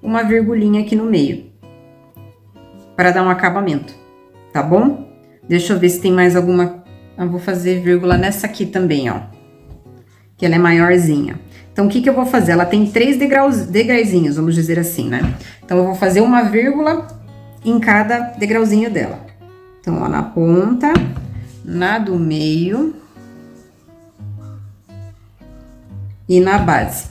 uma virgulinha aqui no meio. Para dar um acabamento, tá bom? Deixa eu ver se tem mais alguma... Eu vou fazer vírgula nessa aqui também, ó. Que ela é maiorzinha. Então, o que eu vou fazer? Ela tem 3 degrauzinhos, vamos dizer assim, né? Então, eu vou fazer uma vírgula em cada degrauzinho dela. Então, ó, na ponta, na do meio e na base,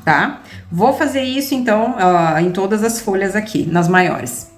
tá? Vou fazer isso, então, em todas as folhas aqui, nas maiores.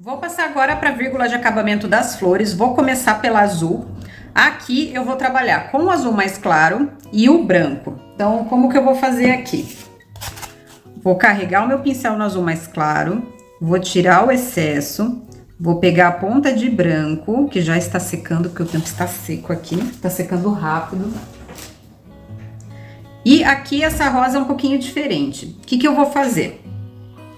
Vou passar agora para a vírgula de acabamento das flores, vou começar pela azul. Aqui eu vou trabalhar com o azul mais claro e o branco. Então, como que eu vou fazer aqui? Vou carregar o meu pincel no azul mais claro, vou tirar o excesso, vou pegar a ponta de branco, que já está secando, porque o tempo está seco aqui, está secando rápido. E aqui essa rosa é um pouquinho diferente. O que que eu vou fazer?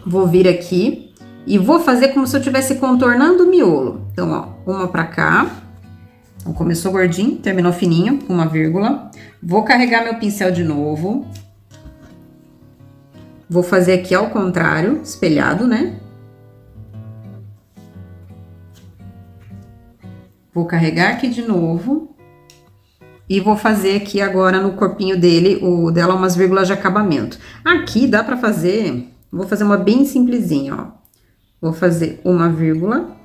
Vou vir aqui e vou fazer como se eu estivesse contornando o miolo. Então, ó, uma pra cá. Então, começou gordinho, terminou fininho, uma vírgula. Vou carregar meu pincel de novo. Vou fazer aqui ao contrário, espelhado, né? Vou carregar aqui de novo. E vou fazer aqui agora no corpinho dela umas vírgulas de acabamento. Aqui dá pra fazer, vou fazer uma bem simplesinha, ó. Vou fazer uma vírgula.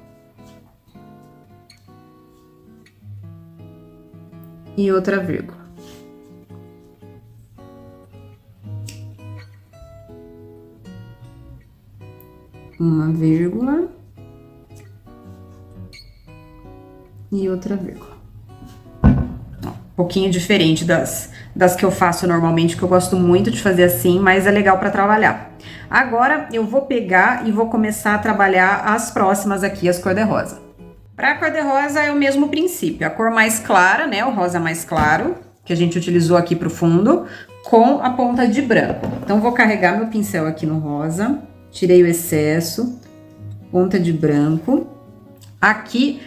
E outra vírgula. Uma vírgula. E outra vírgula. Um pouquinho diferente das que eu faço normalmente, que eu gosto muito de fazer assim, mas é legal para trabalhar. Agora, eu vou pegar e vou começar a trabalhar as próximas aqui, as cor-de-rosa. Para a cor-de-rosa é o mesmo princípio, a cor mais clara, né, o rosa mais claro, que a gente utilizou aqui pro fundo, com a ponta de branco. Então, vou carregar meu pincel aqui no rosa, tirei o excesso, ponta de branco. Aqui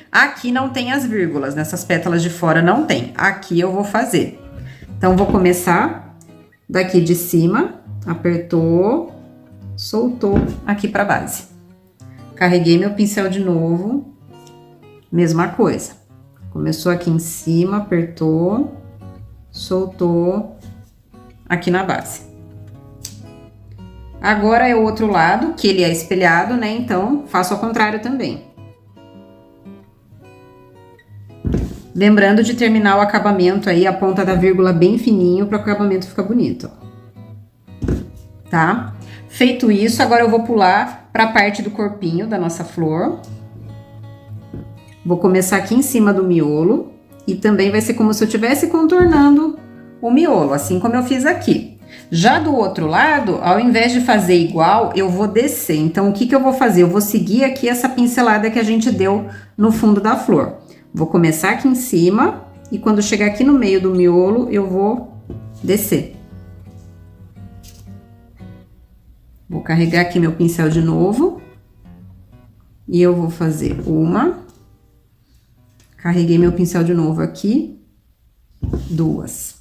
não tem as vírgulas, nessas pétalas de fora não tem. Aqui eu vou fazer. Então, vou começar daqui de cima, apertou, soltou aqui pra base. Carreguei meu pincel de novo, mesma coisa. Começou aqui em cima, apertou, soltou aqui na base. Agora é o outro lado, que ele é espelhado, né? Então, faço ao contrário também. Lembrando de terminar o acabamento aí, a ponta da vírgula bem fininho, para o acabamento ficar bonito. Tá? Feito isso, agora eu vou pular para a parte do corpinho da nossa flor. Vou começar aqui em cima do miolo. E também vai ser como se eu estivesse contornando o miolo, assim como eu fiz aqui. Já do outro lado, ao invés de fazer igual, eu vou descer. Então, o que que eu vou fazer? Eu vou seguir aqui essa pincelada que a gente deu no fundo da flor. Vou começar aqui em cima e quando chegar aqui no meio do miolo, eu vou descer. Vou carregar aqui meu pincel de novo. E eu vou fazer uma. Carreguei meu pincel de novo aqui. Duas.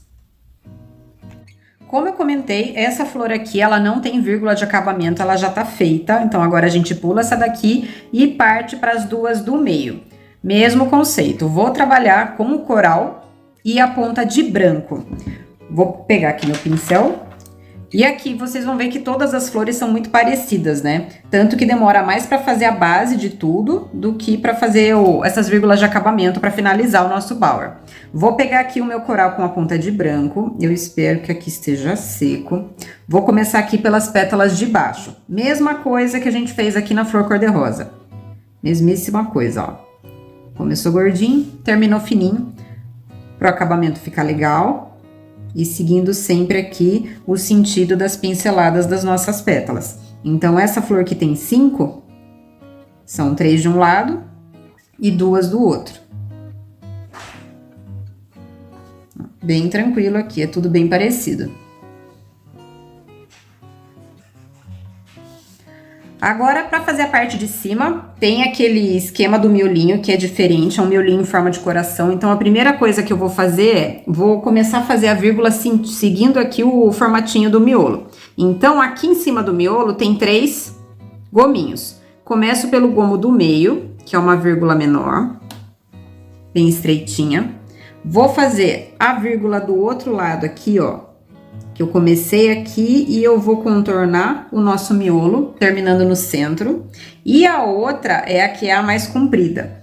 Como eu comentei, essa flor aqui, ela não tem vírgula de acabamento, ela já tá feita. Então, agora a gente pula essa daqui e parte para as duas do meio. Mesmo conceito, vou trabalhar com o coral e a ponta de branco. Vou pegar aqui meu pincel e aqui vocês vão ver que todas as flores são muito parecidas, né? Tanto que demora mais para fazer a base de tudo do que para fazer essas vírgulas de acabamento para finalizar o nosso bower. Vou pegar aqui o meu coral com a ponta de branco, eu espero que aqui esteja seco. Vou começar aqui pelas pétalas de baixo. Mesma coisa que a gente fez aqui na flor cor-de-rosa. Mesmíssima coisa, ó. Começou gordinho, terminou fininho, para o acabamento ficar legal. E seguindo sempre aqui o sentido das pinceladas das nossas pétalas. Então, essa flor que tem 5, são 3 de um lado e 2 do outro. Bem tranquilo aqui, é tudo bem parecido. Agora, para fazer a parte de cima, tem aquele esquema do miolinho que é diferente, é um miolinho em forma de coração. Então, a primeira coisa que eu vou fazer é, vou começar a fazer a vírgula seguindo aqui o formatinho do miolo. Então, aqui em cima do miolo tem 3 gominhos. Começo pelo gomo do meio, que é uma vírgula menor, bem estreitinha. Vou fazer a vírgula do outro lado aqui, ó. Que eu comecei aqui e eu vou contornar o nosso miolo, terminando no centro. E a outra é a que é a mais comprida.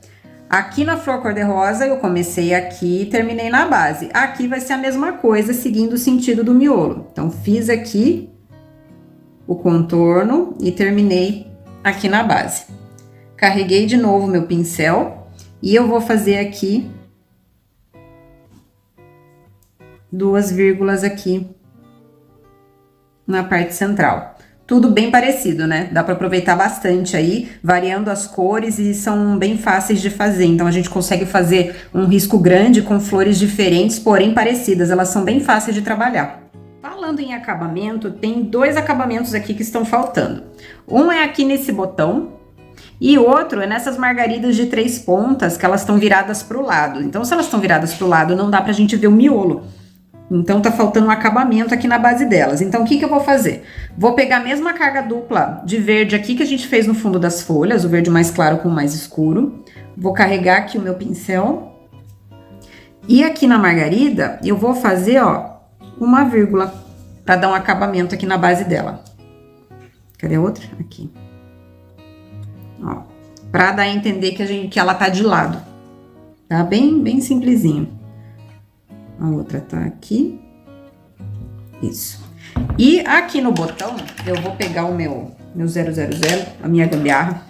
Aqui na flor cor-de-rosa eu comecei aqui e terminei na base. Aqui vai ser a mesma coisa, seguindo o sentido do miolo. Então, fiz aqui o contorno e terminei aqui na base. Carreguei de novo meu pincel e eu vou fazer aqui 2 vírgulas aqui na parte central. Tudo bem parecido, né? Dá para aproveitar bastante aí, variando as cores e são bem fáceis de fazer. Então, a gente consegue fazer um risco grande com flores diferentes, porém parecidas. Elas são bem fáceis de trabalhar. falando em acabamento, tem dois acabamentos aqui que estão faltando. Um é aqui nesse botão e outro é nessas margaridas de 3 pontas que elas estão viradas para o lado. Então, se elas estão viradas para o lado, não dá pra gente ver o miolo. Então, tá faltando um acabamento aqui na base delas. Então, o que que eu vou fazer? Vou pegar a mesma carga dupla de verde aqui que a gente fez no fundo das folhas, o verde mais claro com o mais escuro. Vou carregar aqui o meu pincel. E aqui na margarida, eu vou fazer, ó, uma vírgula para dar um acabamento aqui na base dela. Cadê a outra? Aqui. Ó, para dar a entender que ela tá de lado. Tá bem simplesinho. A outra tá aqui. Isso. E aqui no botão, eu vou pegar o meu 000, a minha gambiarra,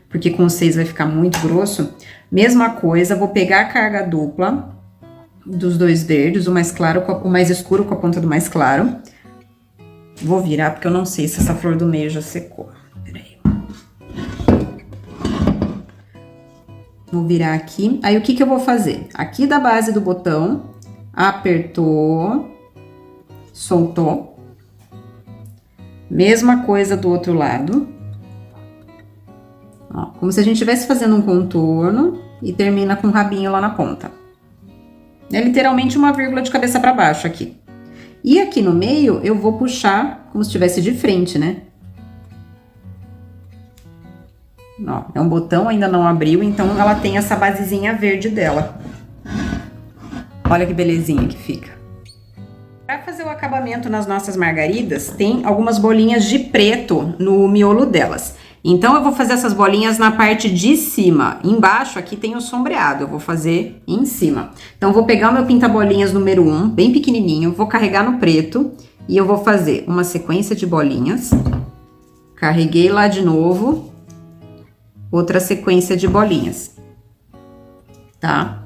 porque com 6 vai ficar muito grosso. Mesma coisa, vou pegar a carga dupla dos dois verdes, o mais claro, o mais escuro com a ponta do mais claro. Vou virar, porque eu não sei se essa flor do meio já secou. Peraí. Vou virar aqui. Aí, o que que eu vou fazer? Aqui da base do botão, apertou, soltou. Mesma coisa do outro lado. Ó, como se a gente estivesse fazendo um contorno e termina com o rabinho lá na ponta. É literalmente uma vírgula de cabeça para baixo aqui. E aqui no meio eu vou puxar como se estivesse de frente, né? Ó, é um botão, ainda não abriu, então ela tem essa basezinha verde dela. Olha que belezinha que fica. Para fazer o acabamento nas nossas margaridas, tem algumas bolinhas de preto no miolo delas. Então, eu vou fazer essas bolinhas na parte de cima. Embaixo, aqui tem o sombreado, eu vou fazer em cima. Então, vou pegar o meu pinta-bolinhas número 1, bem pequenininho, vou carregar no preto e eu vou fazer uma sequência de bolinhas. Carreguei lá de novo, outra sequência de bolinhas, tá?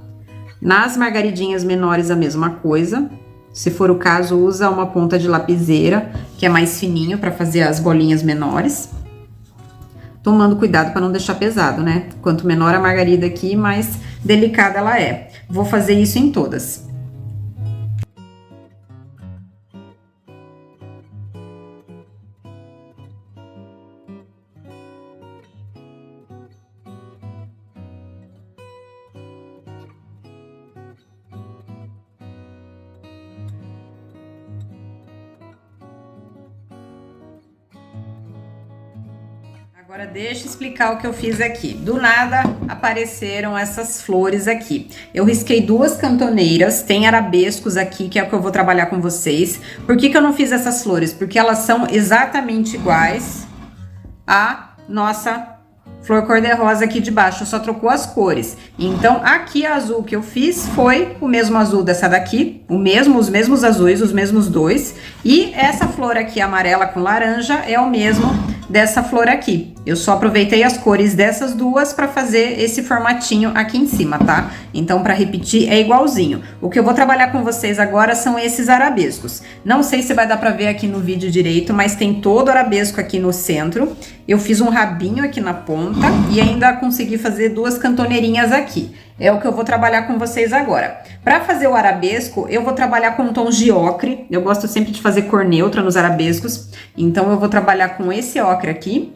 Nas margaridinhas menores, a mesma coisa. Se for o caso, usa uma ponta de lapiseira, que é mais fininho para fazer as bolinhas menores. Tomando cuidado para não deixar pesado, né? Quanto menor a margarida aqui, mais delicada ela é. Vou fazer isso em todas. Agora deixa eu explicar o que eu fiz aqui. Do nada apareceram essas flores aqui. Eu risquei 2 cantoneiras, tem arabescos aqui, que é o que eu vou trabalhar com vocês. Por que que eu não fiz essas flores? Porque elas são exatamente iguais à nossa flor cor-de-rosa aqui de baixo, só trocou as cores. Então, aqui a azul que eu fiz foi o mesmo azul dessa daqui, os mesmos azuis, os mesmos 2. E essa flor aqui amarela com laranja é o mesmo dessa flor aqui. Eu só aproveitei as cores dessas duas para fazer esse formatinho aqui em cima, tá? Então, para repetir, é igualzinho. O que eu vou trabalhar com vocês agora são esses arabescos. Não sei se vai dar para ver aqui no vídeo direito, mas tem todo arabesco aqui no centro. Eu fiz um rabinho aqui na ponta e ainda consegui fazer 2 cantoneirinhas aqui. É o que eu vou trabalhar com vocês agora. Para fazer o arabesco, eu vou trabalhar com tons de ocre. Eu gosto sempre de fazer cor neutra nos arabescos. Então, eu vou trabalhar com esse ocre aqui.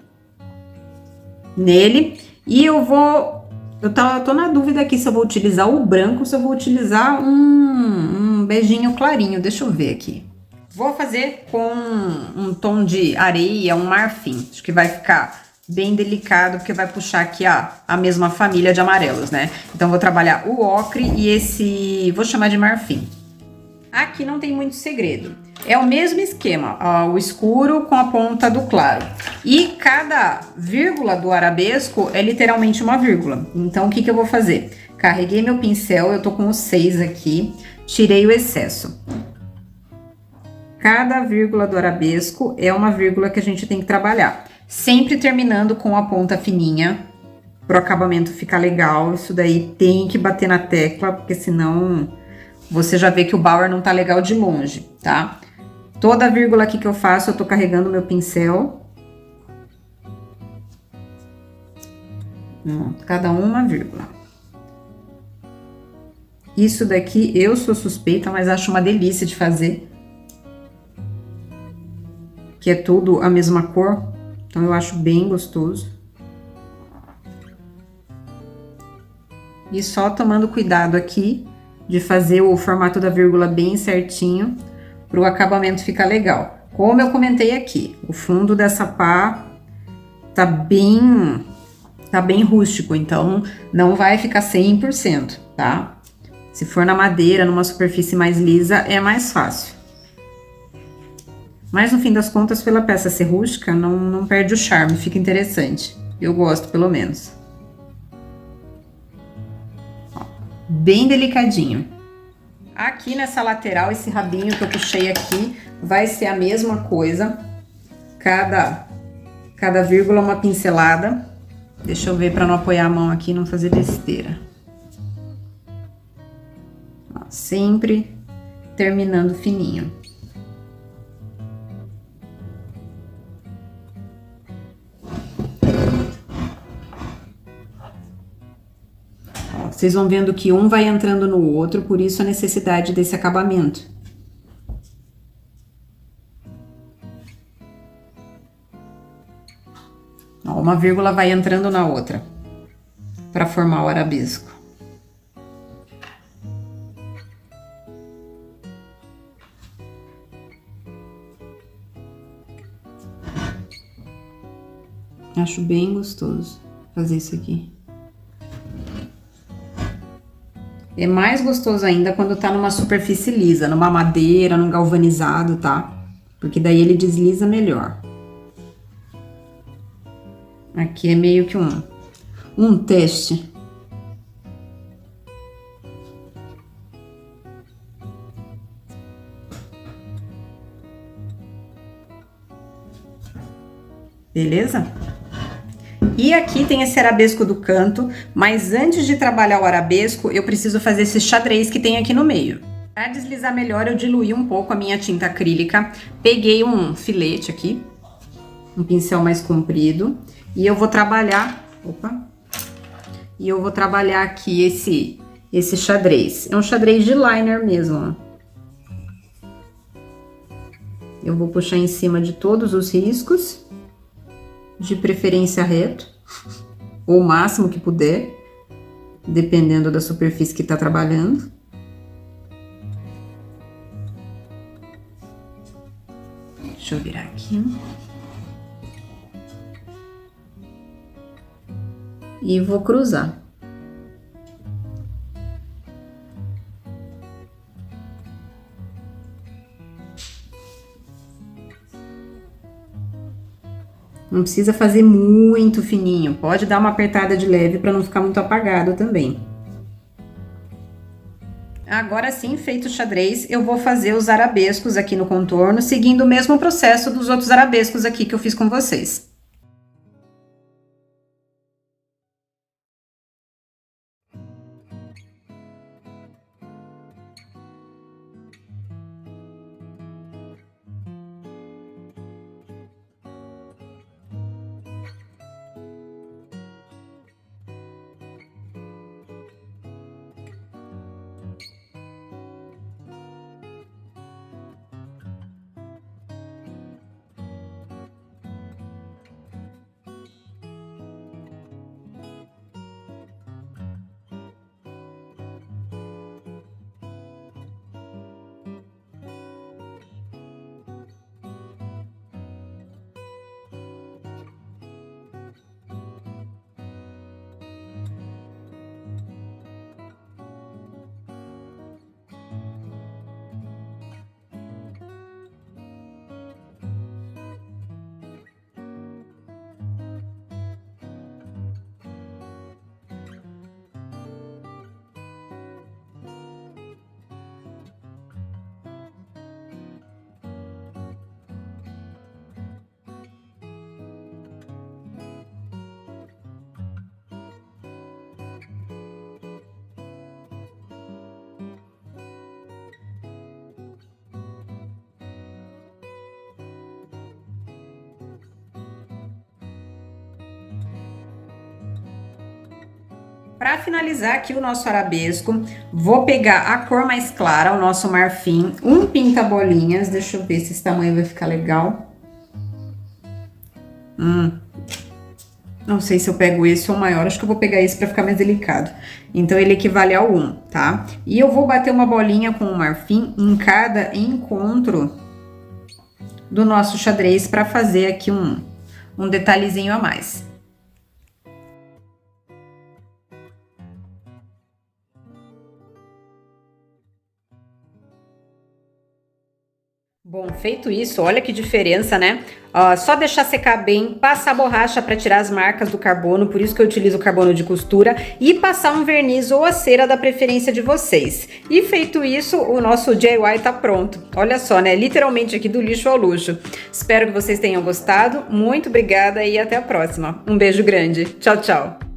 Nele. E eu vou... Eu tô na dúvida aqui se eu vou utilizar o branco ou se eu vou utilizar um beijinho clarinho. Deixa eu ver aqui. Vou fazer com um tom de areia, um marfim. Acho que vai ficar bem delicado, porque vai puxar aqui a mesma família de amarelos, né? Então, vou trabalhar o ocre e esse... Vou chamar de marfim. Aqui não tem muito segredo. É o mesmo esquema, ó, o escuro com a ponta do claro. E cada vírgula do arabesco é literalmente uma vírgula. Então, o que que eu vou fazer? Carreguei meu pincel, eu tô com o 6 aqui, tirei o excesso. Cada vírgula do arabesco é uma vírgula que a gente tem que trabalhar. Sempre terminando com a ponta fininha, pro acabamento ficar legal. Isso daí tem que bater na tecla, porque senão você já vê que o Bauer não tá legal de longe, tá? Toda vírgula aqui que eu faço, eu tô carregando meu pincel. Cada uma vírgula. Isso daqui eu sou suspeita, mas acho uma delícia de fazer. que é tudo a mesma cor. Então eu acho bem gostoso. E só tomando cuidado aqui de fazer o formato da vírgula bem certinho para o acabamento ficar legal. Como eu comentei aqui, o fundo dessa pá tá bem rústico, então não vai ficar 100%, tá? Se for na madeira, numa superfície mais lisa, é mais fácil. Mas no fim das contas, pela peça ser rústica, não perde o charme, fica interessante. Eu gosto, pelo menos. Ó, bem delicadinho. Aqui nessa lateral, esse rabinho que eu puxei aqui, vai ser a mesma coisa. Cada vírgula uma pincelada. Deixa eu ver para não apoiar a mão aqui e não fazer besteira. Ó, sempre terminando fininho. Ó, vocês vão vendo que um vai entrando no outro, por isso a necessidade desse acabamento. Ó, uma vírgula vai entrando na outra para formar o arabesco. Acho bem gostoso fazer isso aqui. É mais gostoso ainda quando tá numa superfície lisa, numa madeira, num galvanizado, tá? Porque daí ele desliza melhor. Aqui é meio que um teste. Beleza? E aqui tem esse arabesco do canto, mas antes de trabalhar o arabesco, eu preciso fazer esse xadrez que tem aqui no meio. Para deslizar melhor, eu diluí um pouco a minha tinta acrílica, peguei um filete aqui, um pincel mais comprido, e eu vou trabalhar, e eu vou trabalhar aqui esse xadrez. É um xadrez de liner mesmo, ó. Eu vou puxar em cima de todos os riscos. De preferência reto, ou o máximo que puder, dependendo da superfície que tá trabalhando. Deixa eu virar aqui. E vou cruzar. Não precisa fazer muito fininho, pode dar uma apertada de leve para não ficar muito apagado também. Agora sim, feito o xadrez, eu vou fazer os arabescos aqui no contorno, seguindo o mesmo processo dos outros arabescos aqui que eu fiz com vocês. Para finalizar aqui o nosso arabesco, vou pegar a cor mais clara, o nosso marfim, um pinta-bolinhas, deixa eu ver se esse tamanho vai ficar legal. Não sei se eu pego esse ou maior, acho que eu vou pegar esse para ficar mais delicado. Então, ele equivale ao 1, tá? E eu vou bater uma bolinha com o marfim em cada encontro do nosso xadrez para fazer aqui um detalhezinho a mais. Bom, feito isso, olha que diferença, né? Só deixar secar bem, passar a borracha para tirar as marcas do carbono, por isso que eu utilizo o carbono de costura, e passar um verniz ou a cera da preferência de vocês. E feito isso, o nosso DIY tá pronto. Olha só, né? Literalmente aqui do lixo ao luxo. Espero que vocês tenham gostado, muito obrigada e até a próxima. Um beijo grande. Tchau, tchau!